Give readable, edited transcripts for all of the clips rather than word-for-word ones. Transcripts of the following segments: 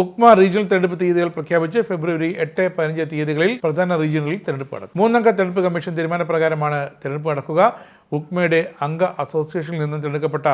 ഉക്മ regional തെരഞ്ഞെടുപ്പ് തീയതികൾ പ്രഖ്യാപിച്ച് ഫെബ്രുവരി 8, 15 തീയതികളിൽ പ്രധാന റീജിയനുകളിൽ തെരഞ്ഞെടുപ്പ് നടക്കും. 3-അംഗ തെരഞ്ഞെടുപ്പ് കമ്മീഷൻ തീരുമാനപ്രകാരമാണ് തെരഞ്ഞെടുപ്പ് നടക്കുക. ഉക്മയുടെ അംഗ അസോസിയേഷനിൽ നിന്നും തെരഞ്ഞെടുക്കപ്പെട്ട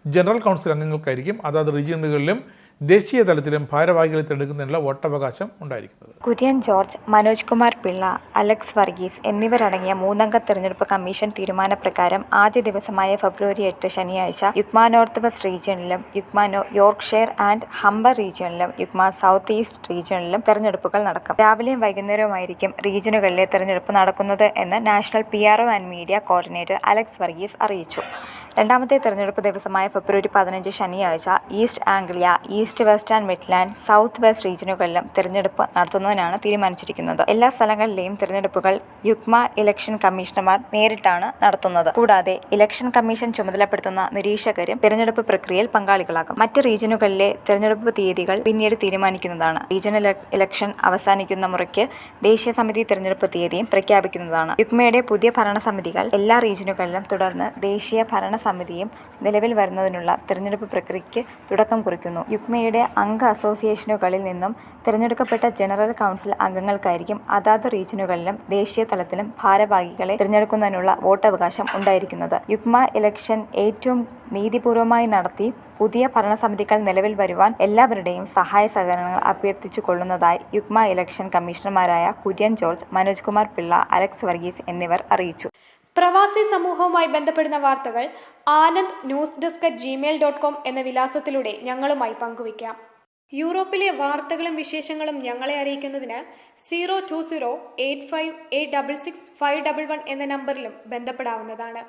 ജനറൽ കൗൺസിൽ അംഗങ്ങൾക്കായിരിക്കും അതാത് റീജിയനുകളിലും ദേശീയ തലത്തിലും ഭാരവാഹികളെ തെരഞ്ഞെടുക്കുന്നതിനുള്ള വോട്ടവകാശം ഉണ്ടായിരിക്കുന്നത്. കുര്യൻ ജോർജ്, മനോജ് കുമാർ പിള്ള, അലക്സ് വർഗീസ് എന്നിവരടങ്ങിയ 3-അംഗ തെരഞ്ഞെടുപ്പ് കമ്മീഷൻ തീരുമാനപ്രകാരം ആദ്യ ദിവസമായ ഫെബ്രുവരി 8 ശനിയാഴ്ച യുക്മ നോർത്ത് വെസ്റ്റ് റീജിയണിലും യുക്മ യോർക്ക്ഷയർ ആൻഡ് ഹംബർ റീജിയണിലും യുക്മ സൗത്ത് ഈസ്റ്റ് റീജിയണിലും തെരഞ്ഞെടുപ്പുകൾ നടക്കും. രാവിലെയും വൈകുന്നേരവുമായിരിക്കും റീജിയനുകളിലെ തെരഞ്ഞെടുപ്പ് നടക്കുന്നത് എന്ന് national PRO and media coordinator Alex Varghese അറിയിച്ചു. രണ്ടാമത്തെ തെരഞ്ഞെടുപ്പ് ദിവസമായ ഫെബ്രുവരി 15 ശനിയാഴ്ച East Anglia, East West and Midland, South West റീജിയനുകളിലും തെരഞ്ഞെടുപ്പ് നടത്തുന്നതിനാണ് തീരുമാനിച്ചിരിക്കുന്നത്. എല്ലാ സ്ഥലങ്ങളിലെയും തെരഞ്ഞെടുപ്പുകൾ യുക്മ ഇലക്ഷൻ കമ്മീഷണർമാർ നേരിട്ടാണ് നടത്തുന്നത്. കൂടാതെ ഇലക്ഷൻ കമ്മീഷൻ ചുമതലപ്പെടുത്തുന്ന നിരീക്ഷകരും തെരഞ്ഞെടുപ്പ് പ്രക്രിയയിൽ പങ്കാളികളാകും. മറ്റ് റീജിയനുകളിലെ തെരഞ്ഞെടുപ്പ് തീയതികൾ പിന്നീട് തീരുമാനിക്കുന്നതാണ്. റീജിയണൽ ഇലക്ഷൻ അവസാനിക്കുന്ന മുറയ്ക്ക് ദേശീയ സമിതി തെരഞ്ഞെടുപ്പ് തീയതിയും പ്രഖ്യാപിക്കുന്നതാണ്. യുക്മയുടെ പുതിയ ഭരണസമിതികൾ എല്ലാ റീജിയനുകളിലും തുടർന്ന് ദേശീയ ഭരണസമിതിയും നിലവിൽ വരുന്നതിനുള്ള തെരഞ്ഞെടുപ്പ് പ്രക്രിയയ്ക്ക് തുടക്കം കുറിക്കുന്നു. യുക്മയുടെ അംഗ അസോസിയേഷനുകളിൽ നിന്നും തിരഞ്ഞെടുക്കപ്പെട്ട ജനറൽ കൗൺസിൽ അംഗങ്ങൾക്കായിരിക്കും അതാത് റീജിയനുകളിലും ദേശീയ തലത്തിലും ഭാരവാഹികളെ തിരഞ്ഞെടുക്കുന്നതിനുള്ള വോട്ടവകാശം ഉണ്ടായിരിക്കുന്നത്. യുക്മ ഇലക്ഷൻ ഏറ്റവും നീതിപൂർവമായി നടത്തി പുതിയ ഭരണസമിതികൾ നിലവിൽ വരുവാൻ എല്ലാവരുടെയും സഹായ സഹകരണങ്ങൾ അഭ്യർത്ഥിച്ചു കൊള്ളുന്നതായി യുക്മ ഇലക്ഷൻ കമ്മീഷണർമാരായ കുര്യൻ ജോർജ്, മനോജ് കുമാർ പിള്ള, അലക്സ് വർഗീസ് എന്നിവർ അറിയിച്ചു. പ്രവാസി സമൂഹവുമായി ബന്ധപ്പെടുന്ന വാർത്തകൾ anand@gmail.com എന്ന വിലാസത്തിലൂടെ ഞങ്ങളുമായി പങ്കുവയ്ക്കാം. യൂറോപ്പിലെ വാർത്തകളും വിശേഷങ്ങളും ഞങ്ങളെ അറിയിക്കുന്നതിന് 02085866511 എന്ന നമ്പറിലും ബന്ധപ്പെടാവുന്നതാണ്.